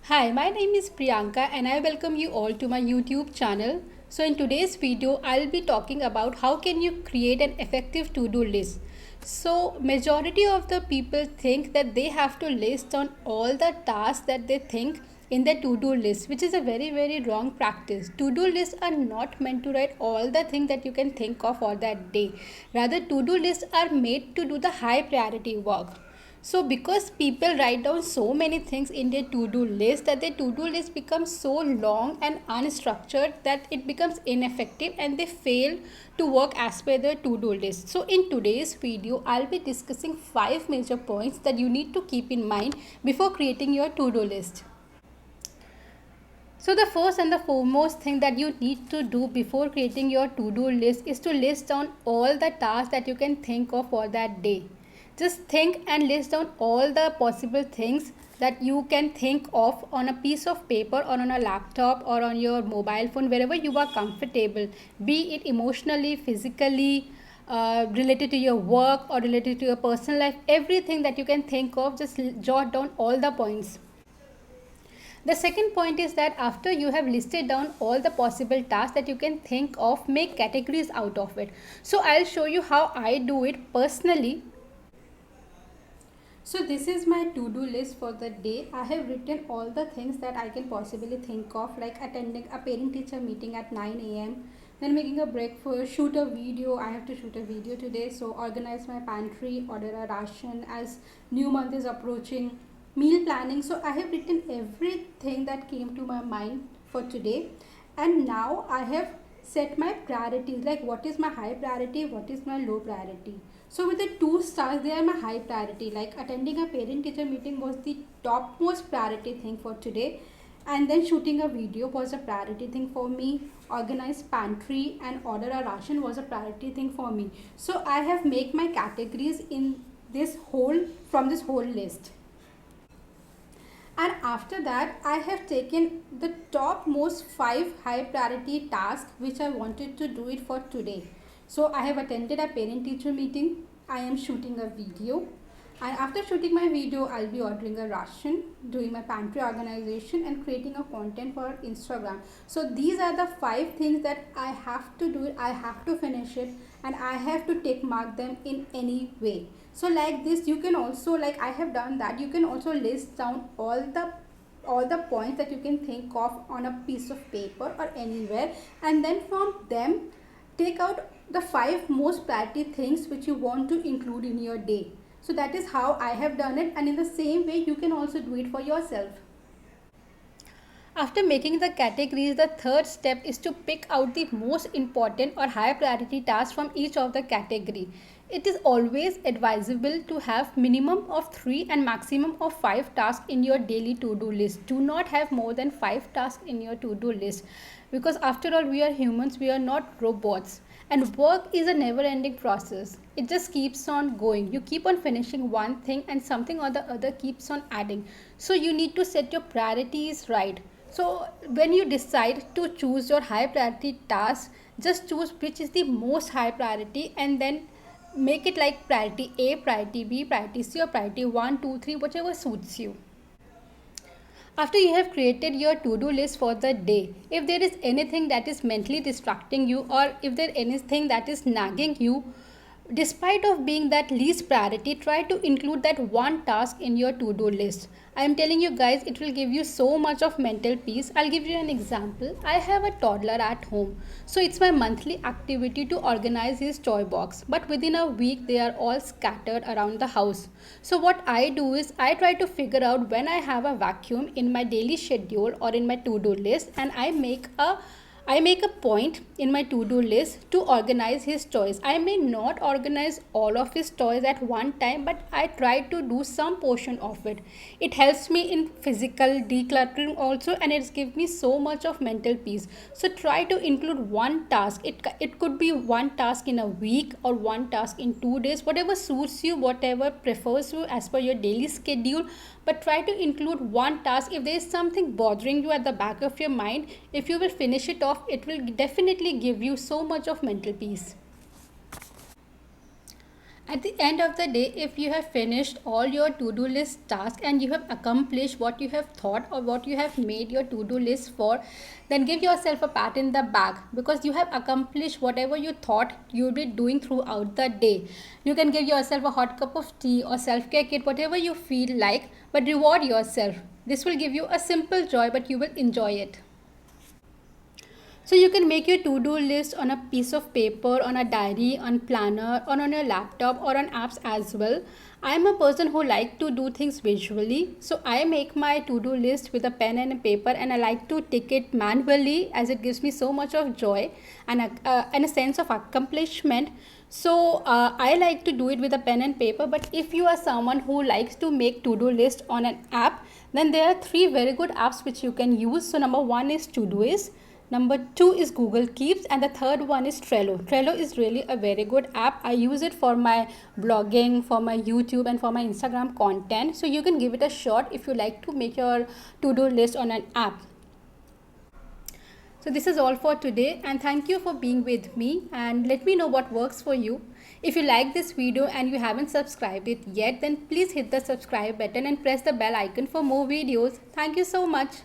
Hi, my name is Priyanka and I welcome you all to my YouTube channel. So in today's video, I'll be talking about how can you create an effective to-do list. So majority of the people think that they have to list down all the tasks that they think in their to-do list, which is a very wrong practice. To-do lists are not meant to write all the things that you can think of for that day. Rather, to-do lists are made to do the high priority work. So because people write down so many things in their to-do list that their to-do list becomes so long and unstructured that it becomes ineffective and they fail to work as per their to-do list. So in today's video, I'll be discussing 5 major points that you need to keep in mind before creating your to-do list. So the first and the foremost thing that you need to do before creating your to-do list is to list down all the tasks that you can think of for that day. Just think and list down all the possible things that you can think of on a piece of paper or on a laptop or on your mobile phone, wherever you are comfortable, be it emotionally, physically, related to your work or related to your personal life. Everything that you can think of, just jot down all the points. The second point is that after you have listed down all the possible tasks that you can think of, make categories out of it. So I'll show you how I do it personally. So this is my to-do list for the day. I have written all the things that I can possibly think of, like attending a parent-teacher meeting at 9 a.m. Then making a breakfast, shoot a video. I have to shoot a video today. So organize my pantry, order a ration as new month is approaching, meal planning. So I have written everything that came to my mind for today. And now I have set my priorities, like what is my high priority, what is my low priority. So with the 2 stars, they are my high priority. Like attending a parent-teacher meeting was the topmost priority thing for today. And then shooting a video was a priority thing for me. Organize pantry and order a ration was a priority thing for me. So I have made my categories in this from this whole list. And after that, I have taken the topmost 5 high priority tasks which I wanted to do it for today. So I have attended a parent teacher meeting. I am shooting a video. And after shooting my video, I'll be ordering a ration, doing my pantry organization and creating a content for Instagram. So these are the 5 things that I have to do it. I have to finish it and I have to mark them in any way. So like this, you can also, like I have done that, you can also list down all the points that you can think of on a piece of paper or anywhere, and then from them take out the 5 most priority things which you want to include in your day. So that is how I have done it, and in the same way you can also do it for yourself. After making the categories, the third step is to pick out the most important or high priority tasks from each of the category. It is always advisable to have minimum of 3 and maximum of 5 tasks in your daily to-do list. Do not have more than 5 tasks in your to-do list, because after all we are humans, we are not robots. And work is a never-ending process. It just keeps on going. You keep on finishing one thing and something or the other keeps on adding. So you need to set your priorities right. So when you decide to choose your high priority task, just choose which is the most high priority and then make it like priority A, priority B, priority C, or priority 1, 2, 3, whichever suits you. After you have created your to-do list for the day, if there is anything that is mentally distracting you or if there is anything that is nagging you, despite of being that least priority, try to include that one task in your to-do list. I am telling you guys, it will give you so much of mental peace. I'll give you an example. I have a toddler at home. So it's my monthly activity to organize his toy box. But within a week, they are all scattered around the house. So what I do is I try to figure out when I have a vacuum in my daily schedule or in my to-do list, and I make a point in my to-do list to organize his toys. I may not organize all of his toys at one time, but I try to do some portion of it. It helps me in physical decluttering also, and it gives me so much of mental peace. So try to include one task. It could be one task in a week or one task in 2 days, whatever suits you, whatever prefers you as per your daily schedule. But try to include one task. If there is something bothering you at the back of your mind, if you will finish it off, it will definitely give you so much of mental peace. At the end of the day, if you have finished all your to-do list tasks and you have accomplished what you have thought or what you have made your to-do list for, then give yourself a pat in the back because you have accomplished whatever you thought you would be doing throughout the day. You can give yourself a hot cup of tea or self-care kit, whatever you feel like, but reward yourself. This will give you a simple joy, but you will enjoy it. So you can make your to-do list on a piece of paper, on a diary, on planner, or on your laptop, or on apps as well. I am a person who like to do things visually. So I make my to-do list with a pen and a paper, and I like to tick it manually as it gives me so much of joy and a sense of accomplishment. So I like to do it with a pen and paper. But if you are someone who likes to make to-do list on an app, then there are three very good apps which you can use. So number one is Todoist. Number two is Google Keeps, and the third one is Trello. Trello is really a very good app. I use it for my blogging, for my YouTube, and for my Instagram content. So you can give it a shot if you like to make your to-do list on an app. So this is all for today, and thank you for being with me, and let me know what works for you. If you like this video and you haven't subscribed it yet, then please hit the subscribe button and press the bell icon for more videos. Thank you so much.